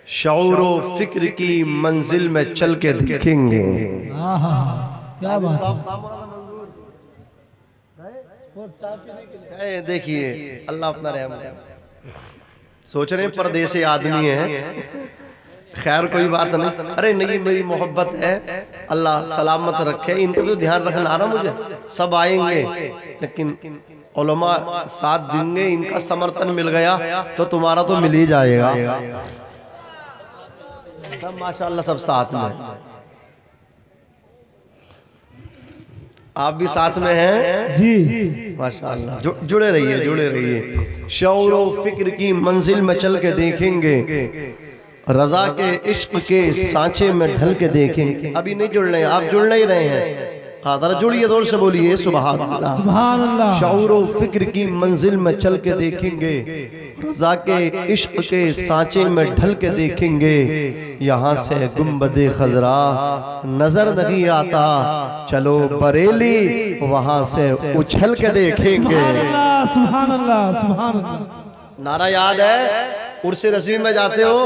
शऊरो फिक्र की मंजिल में चल के देखेंगे। क्या बात है। देखिए अल्लाह अपना रहम करे। सोच रहे परदेसी आदमी है, खैर कोई बात नहीं। अरे नहीं, मेरी मोहब्बत है, अल्लाह सलामत रखे। इनको तो ध्यान रखना ना, मुझे सब आएंगे लेकिन उलमा साथ देंगे। इनका समर्थन मिल गया तो तुम्हारा तो मिल ही जाएगा। सब माशाल्लाह सब साथ में। आप भी साथ में हैं जी, माशाल्लाह। जुड़े रहिए, जुड़े रहिए। शऊरो फिक्र की मंजिल में चल के देखेंगे, रजा के इश्क के सांचे में ढल के देखेंगे। अभी नहीं जुड़ रहे, आप जुड़ नहीं रहे हैं। हाँ जरा जुड़िए, जोर से बोलिए सुभान अल्लाह। सुभान अल्लाह। शऊरो फिक्र की मंजिल में चल के देखेंगे, रजा के इश्क के सांचे में ढल के देखेंगे। यहाँ से गुंबदे खजरा नजर नहीं आता, चलो बरेली वहां से उछल के देखेंगे। सुभान अल्लाह, सुभान अल्लाह, सुभान अल्लाह। नारा याद है? उर्से रस्मी में जाते हो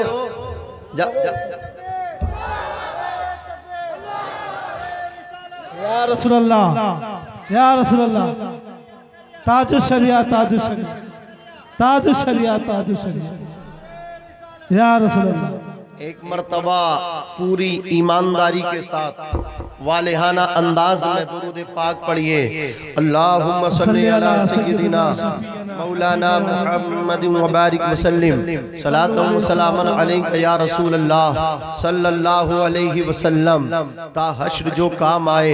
या रसूल अल्लाह, या रसूल अल्लाह। ताजु शरिया, ताजु शरिया, ताजु शरिया, ताजु शरिया, या रसूल अल्लाह। एक मर्तबा पूरी ईमानदारी के साथ वालिहाना अंदाज में दुरूद पाक पढ़िए। अल्लाहुम्मा सल्ली अला सय्यिदिना मौलाना मुहम्मद व बारिक वसल्लिम सलातन व सलामन अलैका या रसूल अल्लाह सल्लल्लाहु अलैहि वसल्लम। ता हश्र जो काम आए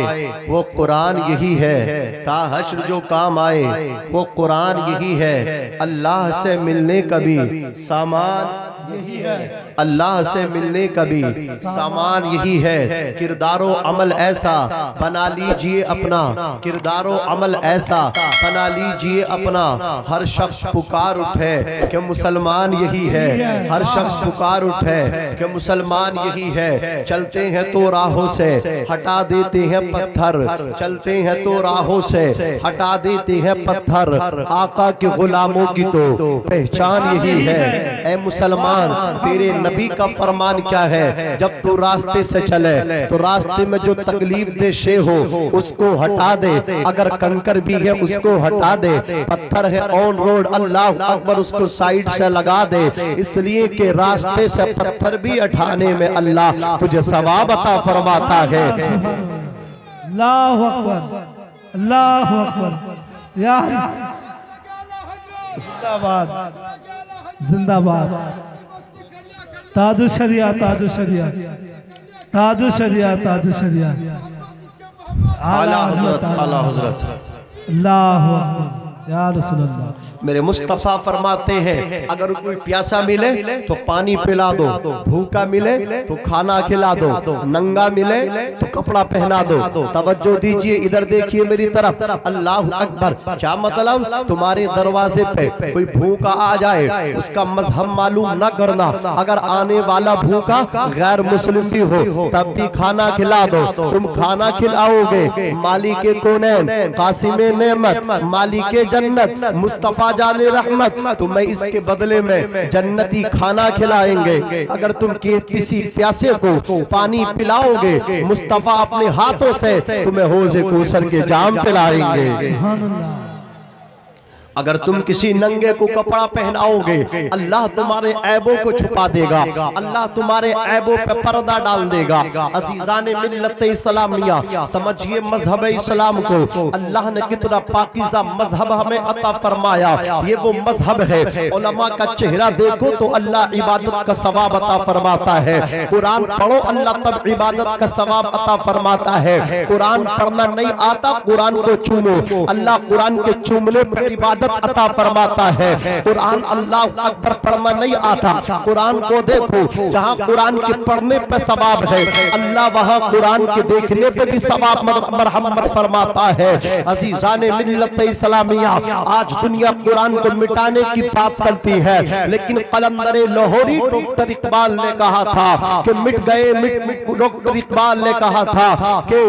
वो कुरान यही है, ता हश्र जो काम आए वो कुरान यही है। अल्लाह से मिलने का भी सामान यही है, अल्लाह से मिलने का भी सामान यही है। किरदारो अमल ऐसा बना लीजिए अपना, किरदारो अमल ऐसा बना लीजिए अपना। हर शख्स पुकार उठे कि मुसलमान यही है, हर शख्स पुकार उठे कि मुसलमान यही है। चलते हैं तो राहों से हटा देते हैं पत्थर, चलते हैं तो राहों से हटा देते हैं पत्थर। आका के गुलामों की तो पहचान यही है। ऐ मुसलमान तेरे नबी का फरमान क्या है? जब तू रास्ते से चले तो रास्ते में जो तकलीफ दे शे हो उसको हटा दे, अगर कंकर भी है उसको हटा दे, पत्थर है ऑन रोड अल्लाह अकबर उसको साइड से लगा दे। इसलिए कि रास्ते से पत्थर भी हटाने में अल्लाह तुझे सवाब अता फरमाता है। अल्लाहु अकबर, अल्लाहु अकबर। या जिंदाबाद, जिंदाबाद। ताजु शरिया, ताजु शरिया, ताजु शरिया, ताजु शरिया। आला हजरत, आला हजरत। अल्लाहु अकबर, या रसूल अल्लाह। मेरे मुस्तफा फरमाते हैं अगर कोई प्यासा मिले तो पानी पिला दो, भूखा मिले तो खाना खिला दो, नंगा मिले तो कपड़ा पहना दो। तवज्जो दीजिए, इधर देखिए मेरी तरफ। अल्लाह अकबर। क्या मतलब? तुम्हारे दरवाजे पे कोई भूखा आ जाए, उसका मजहब मालूम न करना, अगर आने वाला भूखा गैर मुस्लिम भी हो तब भी खाना खिला दो। तुम खाना खिलाओगे, मालिके कौनैन, कासिमे नेमत, मालिके जन्नत, मुस्तफा जाने रहमत, तुम्हें इसके बदले में जन्नती खाना खिलाएंगे। अगर तुम किसी प्यासे को पानी पिलाओगे, मुस्तफा अपने हाथों से तुम्हें हौज़े कौसर के जाम पिलाएंगे। अगर तुम किसी नंगे को कपड़ा पहनाओगे, अल्लाह तुम्हारे ऐबों को छुपा देगा, अल्लाह तुम्हारे ऐबों पे पर्दा डाल देगा। अजीजाने मिल्लत इस्लामिया, समझिए मजहब इस्लाम को अल्लाह ने कितना पाकीज़ा मजहब हमें अता फरमाया। ये वो मजहब है, उलमा का चेहरा देखो तो अल्लाह इबादत का सवाब अता फरमाता है। कुरान पढ़ो, अल्लाह तब इबादत का सवाब अता फरमाता है। कुरान पढ़ना नहीं आता, कुरान को चूमो, अल्लाह कुरान के चूमने पर इबादत अता फरमाता है। कुरान अल्लाह अकबर पढ़ना नहीं आता, कुरान को देखो, जहाँ कुरान के पढ़ने पे सवाब है अल्लाह वहाँ कुरान के देखने पे भी सवाब मरहमत फरमाता है। अज़ीज़ाने मिल्लत इस्लामिया, आज दुनिया कुरान को मिटाने की बात करती है, लेकिन कलंदरे लाहौरी डॉक्टर इकबाल ने कहा था कि मिट गए, डॉक्टर इकबाल ने कहा था कि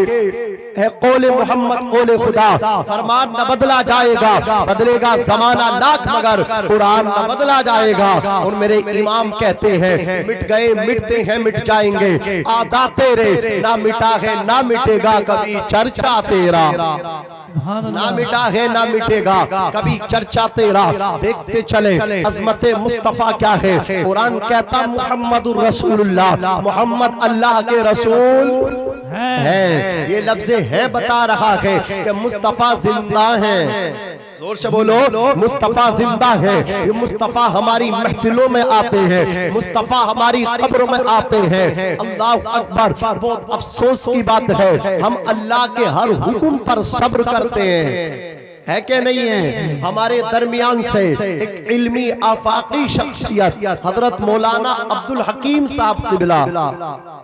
है कौले मोहम्मद कौले खुदा, फरमान न बदला जाएगा, बदलेगा जमाना लाख मगर कुरान न बदला जाएगा। और मेरे इमाम कहते हैं मिट गए मिटते हैं मिट जाएंगे, आदा तेरे ना मिटा है ना मिटेगा कभी चर्चा तेरा, ना मिटा है ना मिटेगा कभी चर्चा तेरा। देखते चले अजमते मुस्तफा क्या है, कुरान कहता मुहम्मदुर रसूलुल्लाह, मोहम्मद अल्लाह के रसूल है। ये लफ्ज़ है बता रहा है कि मुस्तफा जिंदा है। जोर से बोलो, मुस्तफा जिंदा है। ये मुस्तफा हमारी महफिलों में आते हैं, मुस्तफा हमारी कब्रों में आते हैं। अल्लाह अकबर। बहुत अफसोस की बात है, हम अल्लाह के हर हुक्म पर सब्र करते है कि नहीं है। हमारे दरमियान से एक इल्मी आफाकी शख्सियत हजरत मौलाना अब्दुल हकीम साहब क़िबला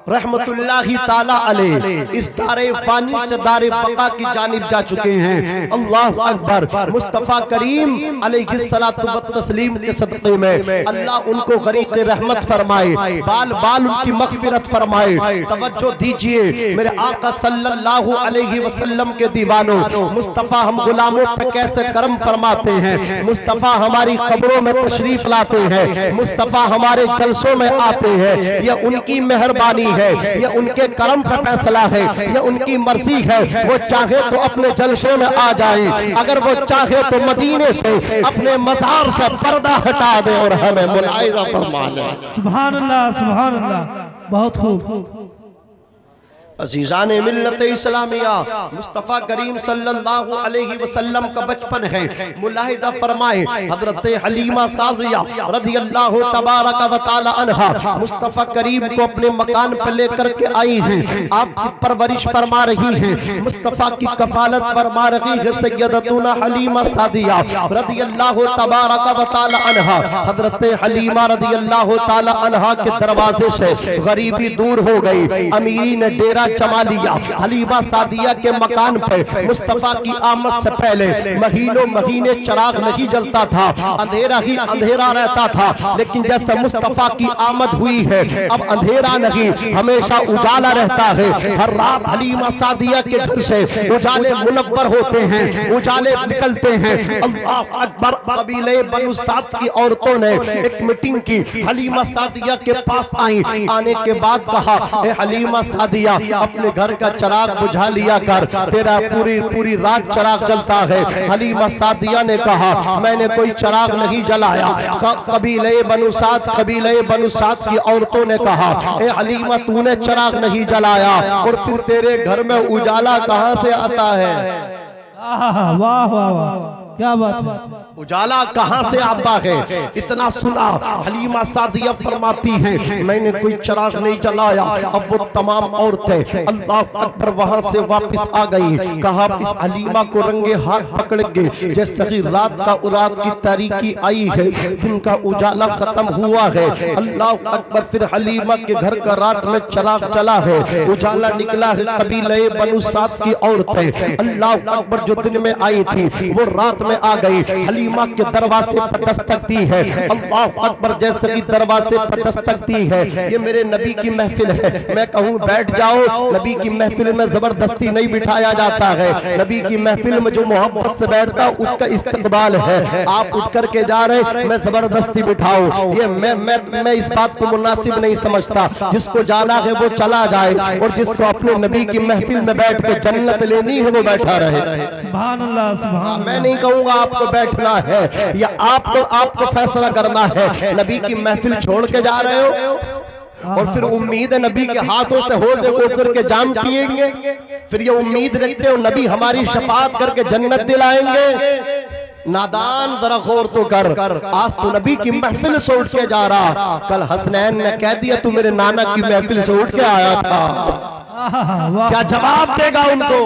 रहमतुल्लाहि ताला अलैह इस दारे फानी से दारे बका की जानिब जा चुके हैं। अल्लाह अकबर। मुस्तफ़ा करीम अलैहिस्सलातु व तस्लीम के सदक़े में अल्लाह उनको गरीक़ रहमत फरमाए, बाल बाल उनकी मग़फ़िरत फरमाए। तवज्जो दीजिए मेरे आका सल्लल्लाहु अलैहि वसल्लम के दीवानों, मुस्तफ़ा हम गुलामों पे कैसे करम फरमाते हैं, मुस्तफ़ा हमारी कब्रों में तशरीफ लाते हैं, मुस्तफ़ा हमारे जलसों में आते हैं। यह उनकी मेहरबानी है, ये उनके करम का फैसला है, ये उनकी मर्जी है। वो चाहे तो अपने जलसे में आ जाए, अगर वो चाहे तो मदीने से अपने मज़ार से पर्दा हटा दे और हमें मुलाहिज़ा फरमा ले। सुभान अल्लाह, सुभान अल्लाह, बहुत खूब। अज़ीज़ान मिल्लत इस्लामिया, मुस्तफ़ा करीम सल्लल्लाहु अलैहि वसल्लम का बचपन है। मुलाहिज़ा फरमाए हज़रत हलीमा साज़िया रज़ियल्लाहु तबारक व तआला अन्हा मुस्तफ़ा करीम को अपने मकान पर लेकर के आई हैं, आपकी परवरिश फरमा रही हैं, मुस्तफ़ा की कफ़ालत फरमा रही है सय्यदतुना हलीमा साज़िया रज़ियल्लाहु तबारक व तआला अन्हा। हज़रत हलीमा रज़ियल्लाहु तआला अन्हा के दरवाजे से गरीबी दूर हो गई, अमीरी ने डेरा जमा लिया। हलीमा सादिया के मकान पे मुस्तफा की आमद से पहले महीनों महीने चिराग नहीं जलता था, अंधेरा ही अंधेरा रहता था। लेकिन जैसे मुस्तफा की आमद हुई है अब अंधेरा नहीं, हमेशा उजाला रहता है। हर रात हलीमा सादिया के घर से उजाले मुनव्वर होते हैं, उजाले निकलते हैं। अल्लाह अकबर। कबीले बनु साद की औरतों ने एक मीटिंग की, हलीमा सादिया के पास आई। आने के बाद कहा, ए हलीमा सादिया अपने घर का चिराग बुझा लिया कर, तेरा पूरी पूरी रात चिराग जलता है। हलीमा सादिया ने कहा, मैंने कोई चिराग नहीं जलाया। कबीले बनु साद की औरतों ने कहा, ए हलीमा तूने चिराग नहीं जलाया और फिर तेरे घर में उजाला कहां से आता है? वाह वाह वाह, क्या बात है। उजाला कहां से आता है? इतना सुना हलीमा सादिया फरमाती हैं, मैंने कोई चिराग नहीं जलाया। अब वो तमाम औरतें अल्लाह अकबर वहां से वापस आ गई। कहा इस हलीमा को रंगे हाथ पकड़ेंगे, जैसे ही रात की तारीकी आई है, दिन का उजाला खत्म हुआ है। अल्लाह अकबर। फिर हलीमा के घर का रात में चिराग जला है, उजाला निकला है। कबीले बनु साद की औरतें अल्लाह अकबर जो दिन में आई थी वो रात में आ गई। हलीमा के दरवाजे पर दस्तक दी है। अल्लाह अकबर। जैसे ही दरवाजे पर दस्तक दी है, ये मेरे नबी की महफिल है, मैं कहूँ बैठ जाओ। नबी की महफिल में जबरदस्ती नहीं बिठाया जाता है। नबी की महफिल में जो मोहब्बत से बैठता उसका इस्तकबाल है। आप उठ करके जा रहे, मैं जबरदस्ती बिठाऊं, ये मैं इस बात को मुनासिब नहीं समझता। जिसको जाना है वो चला जाए और जिसको अपने नबी की महफिल में बैठ के जन्नत लेनी है वो बैठा रहे। सुभान अल्लाह, सुभान अल्लाह। मैं नहीं कहूंगा आपको बैठना है या आपको फैसला करना है। नबी की महफिल छोड़ के जा रहे हो और फिर उम्मीद है नबी के हाथों से हौज़े कौसर के जाम पिएंगे, फिर ये उम्मीद रखते हो नबी हमारी शफाअत करके जन्नत दिलाएंगे। नादान, जरा गौर तो कर। आज तो नबी की महफिल से उठ के जा रहा, कल हसनैन ने कह दिया तू मेरे नाना की महफिल से उठ के आया था। क्या जवाब देगा उनको?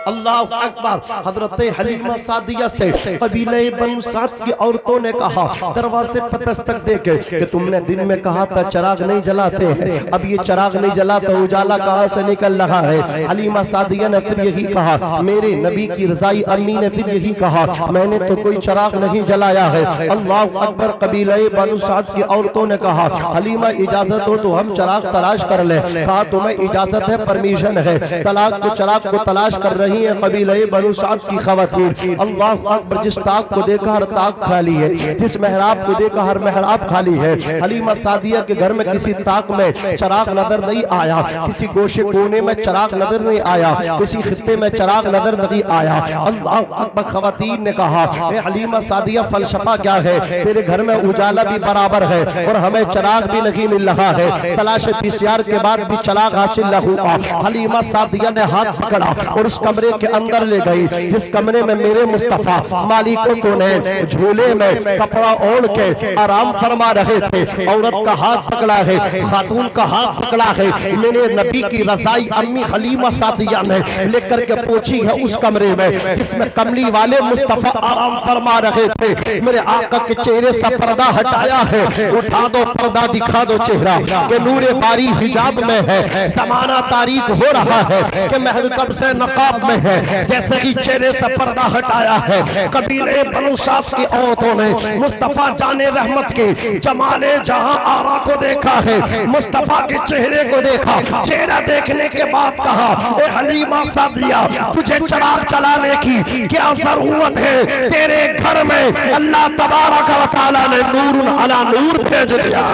अल्लाह अकबर। हजरत हलीमा सादिया से कबीले बनु साद की औरतों ने कहा, दरवाजे पर दस्तक देके कि तुमने दिन में कहा था चराग नहीं जलाते हैं, अब ये चराग नहीं जलाता, उजाला कहाँ से निकल रहा है। हलीमा सादिया ने फिर यही कहा, मेरे नबी की रजाई अम्मी ने फिर यही कहा, मैंने तो कोई चराग नहीं जलाया है। अल्लाह अकबर। कबीले बनु साद की औरतों ने कहा, हलीमा इजाजत हो तो हम चराग तलाश कर ले। कहा तुम्हें इजाजत है, परमिशन है। चराग को तलाश कर रही है कबीले बनु साद की खवातीन। अल्लाह अकबर। जिस ताक को देखा हर ताक खाली है, जिस मेहराब को देखा हर मेहराब खाली है। हलीमा सादिया के घर में किसी ताक में चराग नजर नहीं आया, किसी गोशे कोने में चराग नजर नहीं आया, किसी खित्ते में चराग नजर नहीं आया। अल्लाह अकबर। खवातीन ने कहा, ए हलीमा सादिया फलसफा क्या है, तेरे घर में उजाला भी बराबर है और हमें चराग भी नहीं मिल रहा है। तलाश पिसियार के बाद भी चराग हासिल न हुआ। हलीमा सादिया ने हाथ पकड़ा और उस कमरे के अंदर ले गई जिस कमरे में मेरे मुस्तफा मालिकों को ने झूले में कपड़ा ओढ़ के आराम फरमा रहे थे। औरत का हाथ पकड़ा है, खातून का हाथ पकड़ा है। मेरे नबी की रजाई अम्मी हलीमा सादिया ने लेकर के पहुंची है उस कमरे में जिसमें कमली वाले मुस्तफा आराम फरमा रहे थे। मेरे आका के चेहरे से पर्दा हटाया है, उठा दो पर्दा, दिखा दो चेहरा के नूरे बारी हिजाब में है। जमाना तारीख हो रहा है कि महर कब से नकाब में है। जैसे ही चेहरे से पर्दा हटाया है, कबीले बनु साद की औरतों ने मुस्तफा जाने रहमत के जमाले जहां आरा को देखा है, मुस्तफा के चेहरे को देखा। चेहरा देखने के बाद कहा, ए हलीमा सादिया तुझे चराग जलाने की क्या जरूरत है, तेरे घर में अल्लाह तबारक व तआला ने नूरुन अला नूर भेज दिया।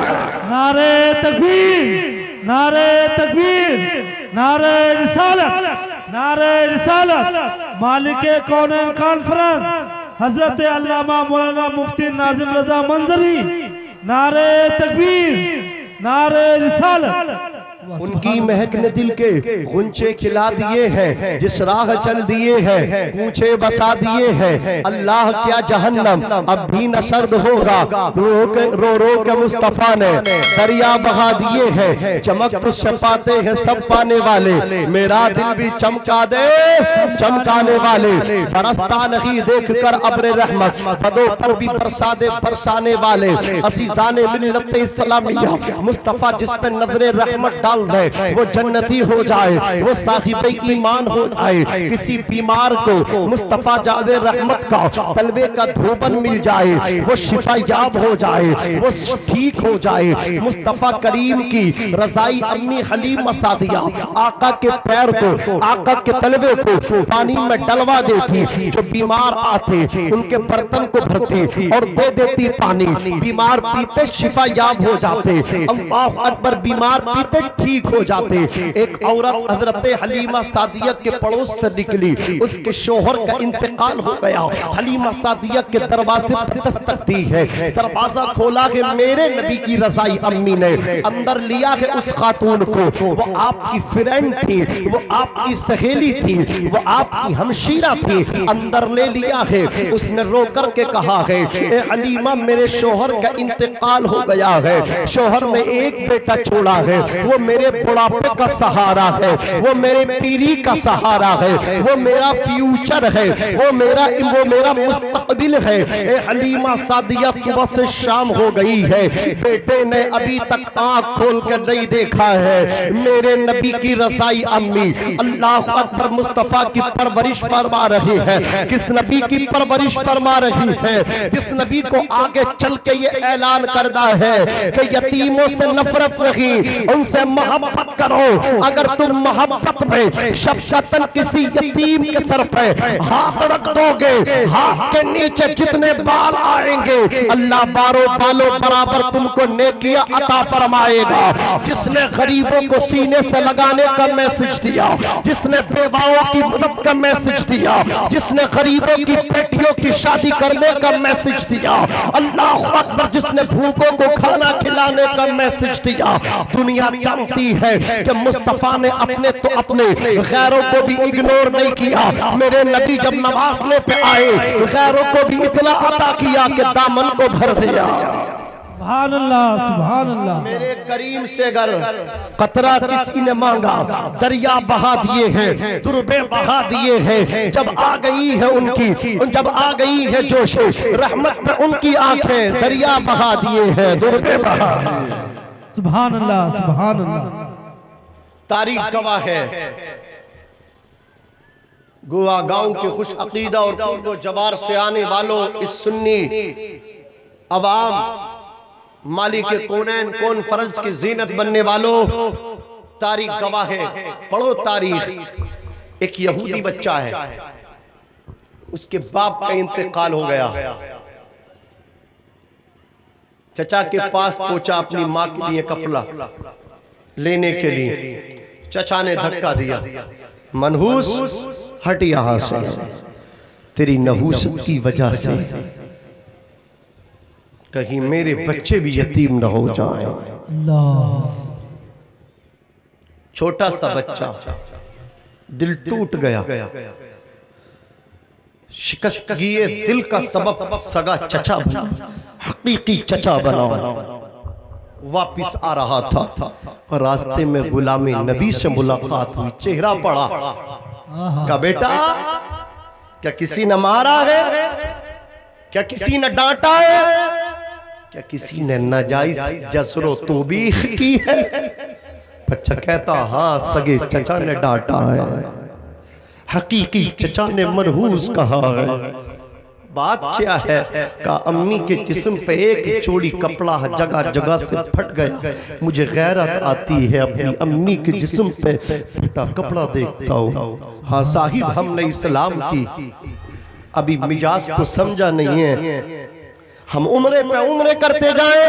नारे तकबीर, नारे तकबीर, नारे रिसालत, नारे रिसालत। मालिके कौनैन कॉन्फ्रेंस हजरत अल्लामा मौलाना मुफ्ती नाजिम रजा मंजरी। नारे तकबीर, नारे रिसालत। उनकी महक ने दिल के गुंचे खिला दिए हैं, जिस राह चल दिए हैं कूचे बसा दिए हैं। अल्लाह क्या जहन्नम अब भी न सर्द होगा, रो के मुस्तफा ने दरिया बहा दिए हैं। चमक तो छपाते हैं सब पाने वाले, मेरा दिल भी चमका दे चमकाने वाले। बरसता नहीं देख कर अब्र रहमत, बदों पर भी बरसा दे बरसाने वाले। असीजाने मिल्लत इस्लामिया मुस्तफा जिस पे नजरे रहमत डाल दे वो जन्नती हो जाए, वो साहिब ईमान हो जाए। किसी बीमार को मुस्तफा जादे रहमत का तलवे का धोबन मिल जाए, वो शिफा याब हो जाए, वो ठीक हो जाए। मुस्तफा करीम की रजाई अम्मी हलीमा सादिया आका के पैर को, आका के तलवे को पानी में डलवा देती। जो बीमार आते उनके बर्तन को भरती और दे देती पानी, बीमार पीते शिफा याब हो जाते। अल्लाह अकबर। बीमार पीते ठीक हो जाते। एक औरत हजरत हलीमा सादिया के पड़ोस से निकली, उसके शोहर का इंतकाल हो गया। हलीमा सादिया के दरवाजे पर दस्तक दी है, दरवाजा खोला है, मेरे नबी की रजाई अम्मी ने अंदर लिया है उस खातून को। वो आपकी फ्रेंड थी, वो आपकी सहेली थी, वो आपकी हमशीरा थी, अंदर ले लिया है। उसने रो कर के कहा है, ए हलीमा मेरे शोहर का इंतकाल हो गया है, शोहर ने एक बेटा छोड़ा है, वो मेरे बुढ़ापे का सहारा है, वो मेरे पीरी का सहारा है, वो मेरा फ्यूचर है, वो मेरा मुस्तकबिल है। ए हलीमा सादिया सुबह से शाम हो गई है, बेटे ने अभी तक आंख खोल कर नहीं देखा है। मेरे नबी की रसाई अम्मी अल्लाह अकबर मुस्तफा की परवरिश फरमा रही है। किस नबी की परवरिश फरमा रही है, जिस नबी को आगे चल के ये ऐलान करना है कि यतीमों से नफरत नहीं, उनसे मोहब्बत करो। अगर तुम मोहब्बत में शफकतन किसी यतीम के सर पे हाथ रख दोगे, हाथ के नीचे जितने बाल आएंगे अल्लाह बारों बालों बराबर तुमको नेकियां अता फरमाएगा। जिसने गरीबों को सीने से लगाने का मैसेज दिया, जिसने बेवाओं की मदद का मैसेज दिया, जिसने गरीबों की बेटियों की शादी करने का मैसेज दिया, अल्लाह अकबर, जिसने भूखों को खाना खिलाने का मैसेज दिया। दुनिया जानती है कि मुस्तफा ने अपने तो अपने गैरों को भी इग्नोर नहीं किया। मेरे नबी जब नवाजने पे आए गैरों को भी इतना अता किया कि दामन को भर दिया। सुभान अल्लाह, सुभान अल्लाह। मेरे करीम से अगर कतरा किसी ने मांगा, दरिया बहा दिए हैं, दुर्बे बहा दिए हैं। जब आ गई है उनकी, जब आ गई है जोश रहमत पे उनकी आंखें, दरिया बहा दिए हैं, दुर्बे बहा दिए। सुभान अल्लाह, सुभान अल्लाह। तारीख गवाह है। गोवा गांव के खुश अकीदा और कुर्बो जवार से आने वालों, इस सुन्नी अवाम, मालिक कौनैन कॉन्फ्रेंस की जीनत बनने वालों, तारीख गवाह है। पढ़ो तारीख। एक यहूदी बच्चा है, उसके बाप का इंतकाल हो गया। चचा के पास पहुंचा अपनी मां के लिए कपड़ा लेने के लिए। चचा ने धक्का दिया, मनहूस हट यहां से, तेरी नहूसत की वजह से कहीं मेरे बच्चे भी यतीम न हो जाए। छोटा सा बच्चा, दिल टूट गया। शिकस्तगी दिल का सबब सगा चचा बना, हकीकी चचा बना। वापिस आ रहा था और रास्ते में गुलाम नबी से मुलाकात हुई। चेहरा पड़ा, का बेटा क्या किसी ने मारा है? क्या किसी ने डांटा है? क्या किसी ने नाजायज जसरो तौबीख की है? बच्चा कहता, हाँ सगे चचा ने डांटा है, हकीकी चचा ने मनहूस कहा है। बात क्या है? का अम्मी के जिस्म पे एक चोड़ी कपड़ा जगह जगह से फट गया। मुझे गैरत आती है अपनी अम्मी के जिस्म पे फटा कपड़ा देखता हूँ। हाँ साहिब, हमने इस्लाम की अभी मिजाज को समझा नहीं है। हम उम्रे पे उम्रे करते जाए,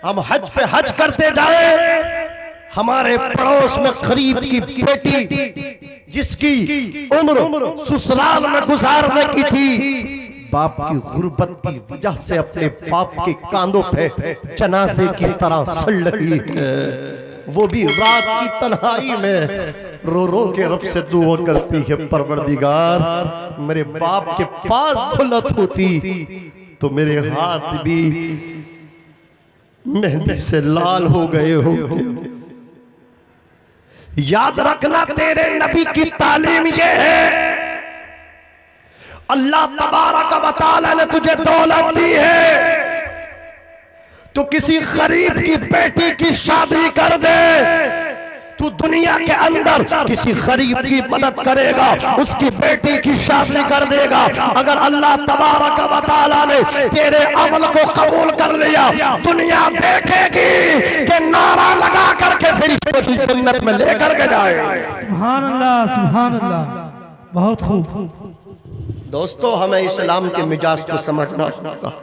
हम हज पे हज करते जाए। हमारे पड़ोस में गरीब की बेटी, जिसकी उम्र ससुराल में गुजारने की थी, बाप की गुर्बत की वजह से अपने बाप के कांधों पे जनाजे की तरह सड़ रही है। वो भी रात की तन्हाई में रो रो के रब से दुआ करती है, परवरदिगार मेरे बाप के पास दौलत होती तो मेरे हाथ भी मेहंदी से लाल हो गए होते। याद रखना, तेरे नबी की तालीम ये है, अल्लाह तबारक व तआला ने तुझे दौलत दी है, तू किसी गरीब की बेटी की शादी कर दे, तू दुनिया के अंदर किसी गरीब की मदद करेगा, उसकी बेटी की शादी कर देगा। अगर अल्लाह तबारक व तआला ने तेरे अमल को कबूल कर लिया, दुनिया देखेगी कि नारा लगा करके फिर इसको जन्नत में लेकर के जाए। सुभान अल्लाह, सुभान अल्लाह, बहुत खूब। दोस्तों, हमें इस्लाम के मिजाज को समझना होगा।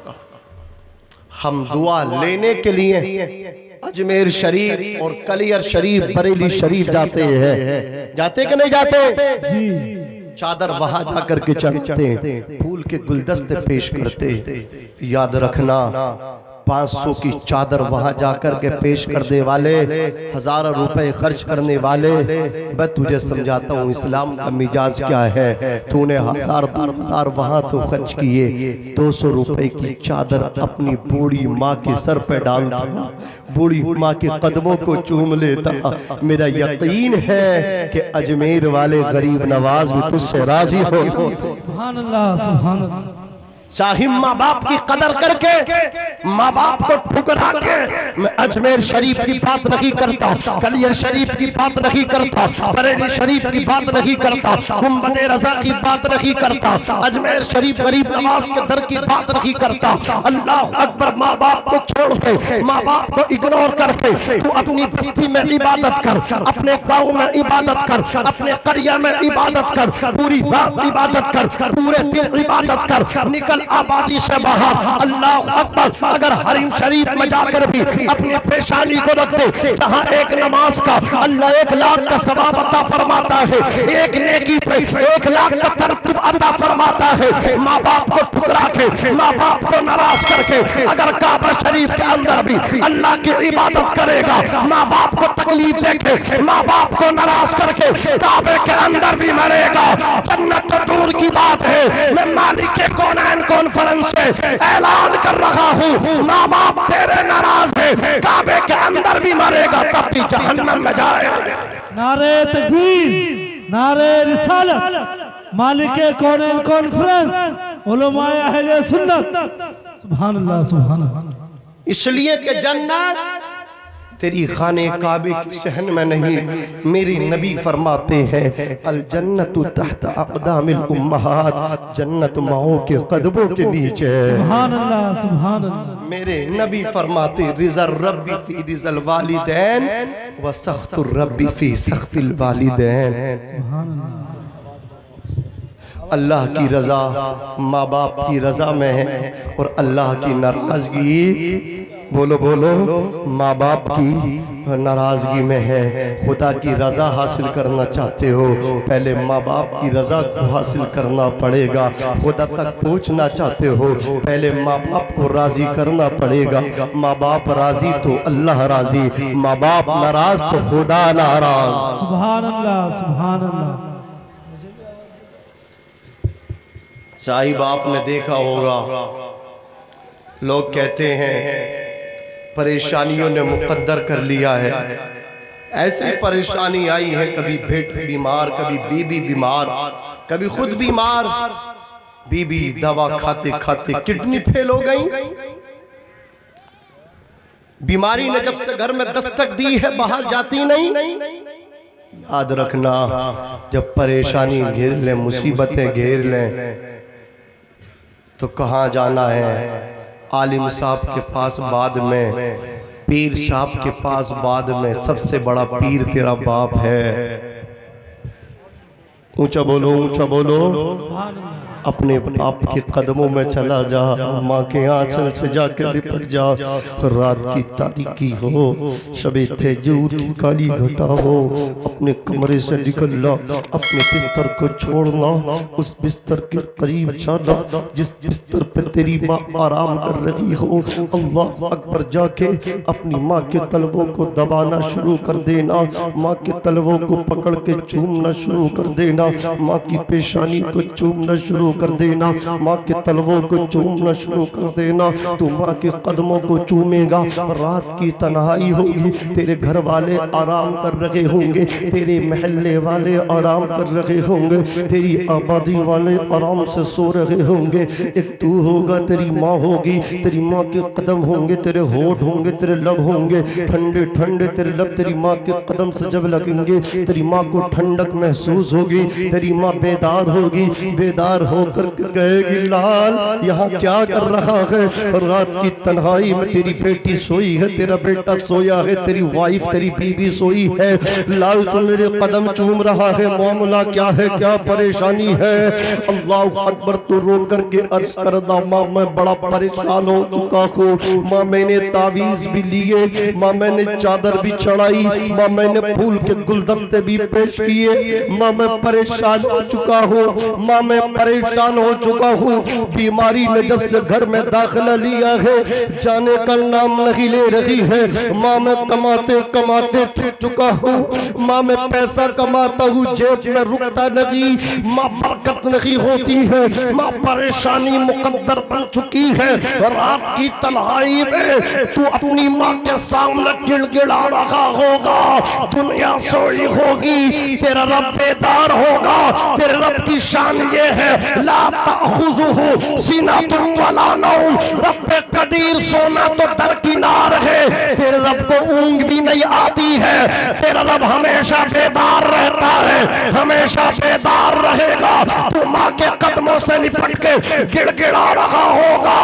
हम दुआ लेने के लिए अजमेर शरीफ और कलियर शरीफ, बरेली शरीफ जाते हैं, जाते कि नहीं जाते? जी। चादर वहां जाकर के चढ़ते, फूल के गुलदस्ते पेश करते। याद रखना, 500 की चादर वहां जाकर के पेश करने वाले, हजारों रुपए खर्च करने वाले, मैं तुझे समझाता हूँ इस्लाम का मिजाज क्या है। तूने 1000-2000 वहां तो खर्च किए, 200 रुपए की चादर अपनी बूढ़ी माँ के सर पे डालता, बूढ़ी माँ के कदमों को चूम लेता। मेरा यकीन है कि अजमेर वाले गरीब नवाज भी तुझसे राजी हो। सुभान अल्लाह, सुभान अल्लाह। साहिब, माँ बाप की कदर करके, माँ बाप को ठुकरा के मैं अजमेर शरीफ की बात नहीं करता, कलियर शरीफ की बात नहीं करता, बरेली शरीफ की बात नहीं करता, गुंबद रजा की बात नहीं करता, अजमेर शरीफ गरीब नवाज के दर की बात नहीं करता। अल्लाह अकबर। माँ बाप को छोड़ के, माँ बाप को इग्नोर करके तू अपनी बस्ती में इबादत कर, अपने गाँव में इबादत कर, अपने करिया में इबादत कर, पूरी रात इबादत कर, पूरे दिन इबादत कर, निकल आबादी से बाहर। अल्लाह अकबर। अगर हरीम शरीफ में जाकर भी अपनी पेशानी को रख दे, जहां एक नमाज का अल्लाह 1 लाख का सवाब अता फरमाता है, एक नेकी पे 1 लाख का तरतूब अता फरमाता है। माँ बाप को ठुकरा के, माँ बाप को नाराज करके अगर काबा शरीफ के अंदर भी अल्लाह की इबादत करेगा, माँ बाप को तकलीफ देके, माँ बाप को नाराज करके काबे के अंदर भी मरेगा, जन्नत तो दूर की बात है। मैं मालिक कौनैन कॉन्फ्रेंस से ऐलान कर रहा हूँ, माँ बाप तेरे नाराज है, काबे के अंदर भी मरेगा तब भी जहन्नम में जाएगा। नारे तकबीर, नारे रिसालत, मालिके कौनैन कॉन्फ्रेंस, उलमाए अहले सुन्नत। सुभान अल्लाह, सुभान अल्लाह। इसलिए कि जन्नत तेरी खाने काबे की शहन में नहीं, मेरे नबी फरमाते हैं अल जन्नतु तहत अक़दामिल उम्महात, जन्नत माओ के कदमों के नीचे। सुभान अल्लाह, सुभान अल्लाह। मेरे नबी फरमाते रिज़ल रब्बी फी रिज़ल वालिदैन व सख्तुर रब्बी फी सख्तिल वालिदैन। सुभान अल्लाह। अल्लाह की रज़ा माँ बाप की रज़ा में है और अल्लाह की नाराज़गी, बोलो बोलो, माँ बाप की नाराज़गी में है। खुदा की रज़ा हासिल करना चाहते हो, पहले माँ बाप की रज़ा को हासिल करना पड़ेगा। खुदा तक पहुँचना चाहते हो, पहले माँ बाप को राज़ी करना पड़ेगा। माँ बाप राज़ी तो अल्लाह राज़ी, माँ बाप नाराज़ तो खुदा नाराज़। सुभान अल्लाह, सुभान अल्लाह। साहिब आपने देखा होगा, लोग कहते हैं परेशानियों ने मुकद्दर कर लिया है। ऐसी परेशानी आई है, कभी बेटा बीमार, कभी बीबी बीमार, कभी खुद बीमार, बीबी दवा खाते खाते किडनी फेल हो गई। बीमारी ने जब से घर में दस्तक दी है, बाहर जाती नहीं। याद रखना, जब परेशानी घेर ले, मुसीबतें घेर लें, तो कहाँ जाना है? आलिम साहब के पास बाद में, पीर साहब के पास बाद में। सबसे बड़ा पीर तेरा बाप है। ऊंचा बोलो, ऊंचा बोलो। अपने बाप के कदमों में चला जा, माँ के आंचल से जाकर लिपट जा। रात की तारीकी हो, शबे तेजूर की काली घटा हो, अपने कमरे से निकलना, अपने बिस्तर को छोड़ना, उस बिस्तर के करीब जाना जिस बिस्तर पे तेरी माँ आराम कर रही हो। अल्लाह अकबर जाके अपनी माँ के तलवों को दबाना शुरू कर देना, माँ के तलवों को पकड़ के चूमना शुरू कर देना, माँ की पेशानी को चूमना शुरू कर देना, माँ के तलवों को चूमना शुरू कर देना। तू माँ के कदमों को चूमेगा, रात की तन्हाई होगी, तेरे घर वाले आराम कर रहे होंगे, तेरे महल्ले वाले आराम कर रहे होंगे, तेरी आबादी वाले आराम से सो रहे होंगे। एक तू होगा, तेरी माँ होगी, तेरी माँ के कदम होंगे, तेरे होठ होंगे, तेरे लब होंगे ठंडे ठंडे, तेरे लब तेरी माँ के कदम से जब लगेंगे, तेरी माँ को ठंडक महसूस होगी, तेरी माँ बेदार होगी, बेदार होकर कहेगी लाल यहाँ क्या कर रहा है? रात की तन्हाई में तेरी बेटी सोई है, तेरा बेटा सोया है, तेरी वाइफ तेरी बीवी सोई है, लाल तो मेरे कदम चूम रहा है, मामला क्या है, क्या परेशानी है? अल्लाह अकबर। तो रो करके अर्ज कर दा, माँ मैं बड़ा परेशान हो चुका हूँ, माँ मैंने तावीज भी लिए, माँ मैंने चादर भी चढ़ाई, माँ मैंने फूल के गुलदस्ते भी पेश किए, माँ मैं परेशान हो चुका हूँ, माँ मैं परेशान हो चुका हूँ। बीमारी ने जब से घर में दाखिला लिया है, जाने का नाम नहीं ले रही है। माँ मैं कमाते कमाते थक चुका हूँ, माँ मैं पैसा कमाता हूँ, जेब में रुकता नहीं, माँ बरकत नहीं होती है, माँ परेशानी मुकद्दर बन चुकी है। रात की तन्हाई में तू अपनी माँ के सामने गिड़गिड़ा रहा होगा, दुनिया सोई होगी, तेरा रब बेदार होगा। तेरे रब की शान ये है, ला ताखुजुहु सीनातुन वला नौम, रब कदीर सोना तो दरकिनार है, तेरे रब को ऊंघ भी नहीं आती है, तेरा रब हमेशा बेदार रहता है, हमेशा बेदार रहेगा। तू माँ के कदमों से लिपट के गिड़गिड़ा रहा होगा।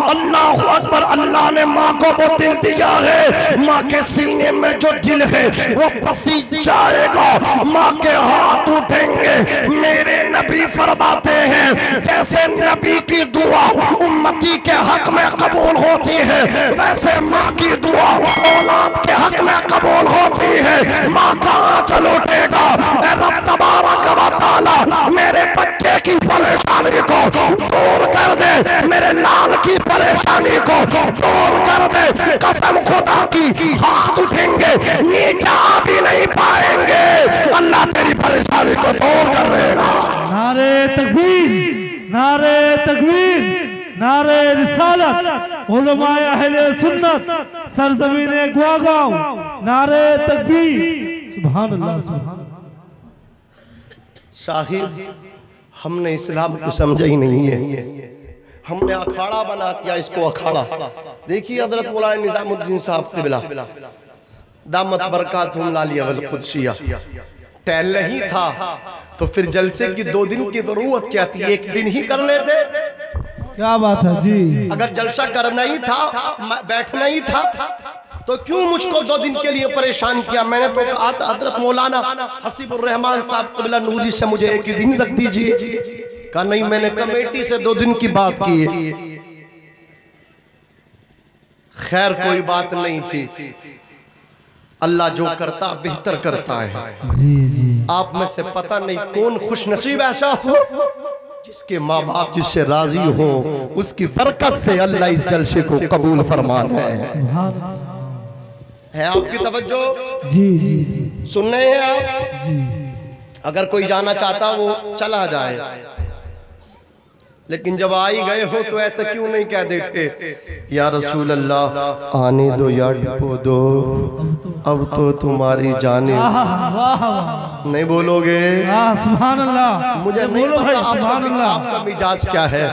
अल्लाह अकबर। अल्लाह ने माँ को वो दिल दिया है, माँ के सीने में जो दिल है वो पसीज जाएगा, माँ के हाथ उठेंगे। मेरे नबी फरमाते हैं जैसे नबी की दुआ उम्मती के हक में कबूल होती है, वैसे माँ की दुआ औलाद के हक में कबूल होती है। माँ कहाँ चल उठेगा? रब तबारक व तआला मेरे बच्चे की परेशानी को दूर कर दे, मेरे लाल की परेशानी को दूर कर दे। कसम खुदा की, हाथ उठेंगे नीचा भी नहीं पाएंगे, अल्लाह तेरी परेशानी को दूर कर देगा। नारे तकबीर, नारे तकबीर, नारे रिसालत, उलमाए अहले सुन्नत, सरजमीने गुआगांव, नारे तकबीर, सुभान अल्लाह सुभान अल्लाह। साहिब, हमने इस्लाम को समझा ही नहीं है, हमने अखाड़ा बना दिया इसको अखाड़ा। देखिए हजरत मौलाना निजामुद्दीन साहब क़िबला दामत बरकातुहुम लालिया वल कुदसिया टहल नहीं था तो फिर जलसे की 2 दिन की जरूरत क्या थी, 1 दिन ही कर लेते। क्या बात है जी। अगर जलसा करना ही था, बैठना ही था, तो क्यों मुझको 2 दिन के लिए परेशान किया। मैंने तो कहा था हजरत मौलाना हसीबुर रहमान साहब क़िबला नूरी से मुझे 1 ही दिन रख दीजिए। कहा नहीं, मैंने कमेटी से 2 दिन की बात की है। खैर कोई बात नहीं थी, अल्लाह जो करता बेहतर करता है। जी जी। आप में से पता नहीं कौन खुश नसीब ऐसा हो जिसके माँ बाप जिससे राजी हो, उसकी बरकत से अल्लाह इस जलसे को कबूल फरमान है आपकी तवज्जो? जी जी जी। सुन रहे हैं आप? जी। अगर कोई जाना चाहता वो चला जाए, लेकिन जब आ ही गए हो तो ऐसा क्यों नहीं कह देते, या रसूल अल्लाह आने दो या डुबो दो, अब तो तुम्हारी जाने। नहीं बोलोगे? सुभान अल्लाह। मुझे नहीं पता आपका मिजाज क्या है,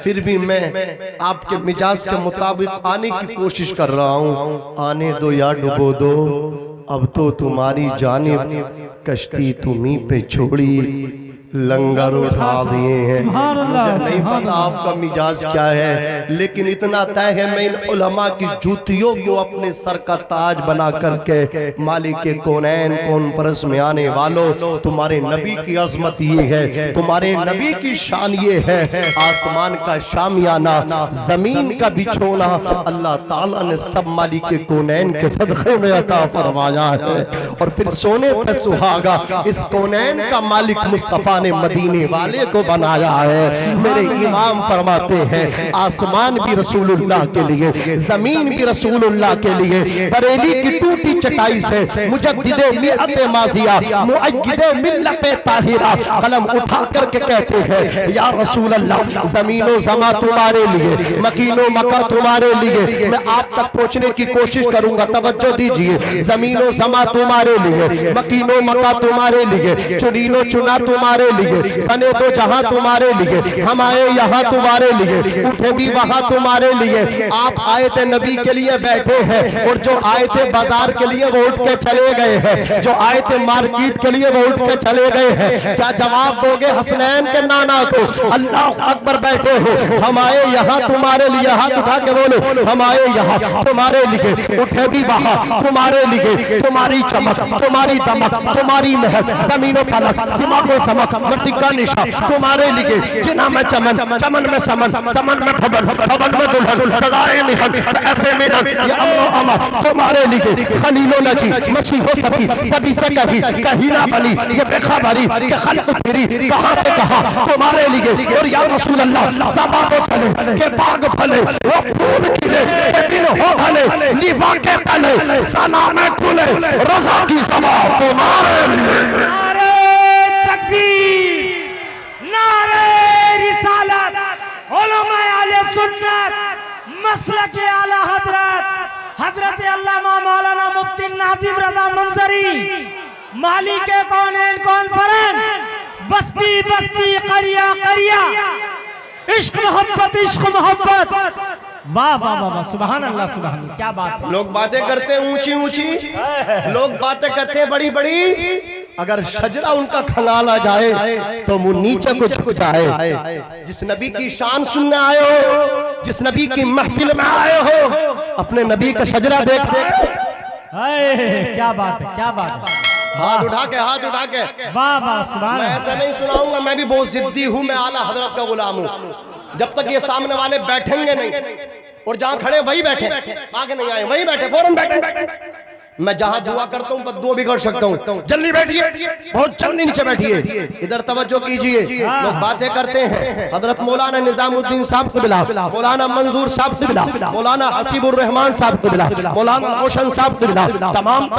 फिर भी मैं आपके मिजाज के मुताबिक आने की कोशिश कर रहा हूँ। आने दो या डुबो दो, अब तो तुम्हारी जानिब कश्ती तुम्ही पे छोड़ी, लंगर उठा दिए हैं। मुझे नहीं पता आपका मिजाज क्या है, लेकिन इतना तय है मैं इन उलमा की जूतियों को अपने सर का ताज बना करके मालिक के कौनैन कॉन्फ्रेंस में आने वालों, तुम्हारे नबी की अजमत ये है, तुम्हारे नबी की शान ये है, आसमान का शामियाना जमीन का बिछोना अल्लाह ताला ने सब मालिक के कौनैन के सदक़े में अता फरमाया है। और फिर सोने पर सुहागा इस कौनैन का मालिक मुस्तफा ने मदीने वाले को बनाया है। मेरे इमाम फरमाते हैं आसमान भी रसूलुल्लाह के लिए, जमीन भी रसूलुल्लाह के लिए। बरेली की टूटी चटाई से मुजद्दिदे मिल्लत माज़िया मुअय्यिदे मिल्लत ताहिरा कलम उठा करके कहते हैं या रसूल अल्लाह, ज़मीनो ज़मा तुम्हारे लिए, मकीनो मका तुम्हारे लिए। मैं आप तक पहुंचने की कोशिश करूंगा, तवज्जो दीजिए। ज़मीनो ज़मा तुम्हारे लिए, मकीनो मका तुम्हारे लिए, चुनीनो चुना तुम्हारे लिए, बने तो जहां तुम्हारे लिए, हम आए यहाँ तुम्हारे लिए, उठे भी वहां तुम्हारे लिए। आप आए थे नबी के लिए बैठे हैं, और जो आए थे बाजार के लिए वो उठ के चले गए हैं, जो आए थे मार्केट के लिए वो उठ के चले गए हैं। क्या जवाब दोगे हसनैन के नाना को? अल्लाह अकबर बैठे हो, हम आए यहाँ तुम्हारे लिए। हाथ उठा के बोलो, हम आए यहाँ तुम्हारे लिए, उठे भी वहां तुम्हारे लिए। तुम्हारी चमक, तुम्हारी दमक, तुम्हारी महक, जमीन फलक, सिमा को समक, मसीका निशा तुम्हारे लिए। जिना में चमन, चमन में समन, समन में खबर, खबर में दुल्हन, सदाए निहन, ऐसे में ये अम्नो अमा तुम्हारे लिए। खलीलो नजी मसीहो सभी, सभी से कहीं ना बनी ये बेखबरी के खल्क फिरी कहां से कहां तुम्हारे लिए। और या रसूल अल्लाह सबा को चले के बाग फले, वो फूल खिले के दिन हो भले, लिबा के तले सना में खुले, रज़ा की समा तुम्हारे लिए। तकबीर, नारे रिसालत, उलमाए आले सुन्नत, मसलक आला हजरत अल्लामा मौलाना मुफ्ती नादिम रज़ा मंजरी, मालिक कौनैन कॉन्फ्रेंस, बस्ती बस्ती करिया करिया, इश्क मोहब्बत। वाह वाह वाह, सुभान अल्लाह सुभान अल्लाह, क्या बात है। लोग बातें करते हैं ऊंची ऊंची, लोग बातें करते हैं बड़ी बड़ी, अगर शजरा उनका खंगाला जाए तो मुंह नीचे को झुक जाए। जिस नबी की शान सुनने आए हो, जिस नबी की महफिल में आए हो, अपने नबी का शजरा देख। क्या बात है, क्या बात है। हाथ उठा के, हाथ उठा के, वाह वाह सुभान। मैं ऐसा नहीं सुनाऊंगा, मैं भी बहुत जिद्दी हूँ, मैं आला हजरत का गुलाम हूँ। जब तक ये सामने वाले बैठेंगे नहीं, और जहां खड़े वही बैठे, आगे नहीं आए, वही बैठे, फौरन बैठे। मैं जहां दुआ करता हूं बद्दुआ भी कर सकता हूं। जल्दी बैठिए, बहुत जल्दी नीचे बैठिए, इधर तवज्जो कीजिए। लोग बातें करते हैं हजरत मौलाना निजामुद्दीन साहब क़िबला, मौलाना मंजूर साहब क़िबला, मौलाना हसीबुर रहमान साहब क़िबला, मौलाना रोशन साहब क़िबला, तमाम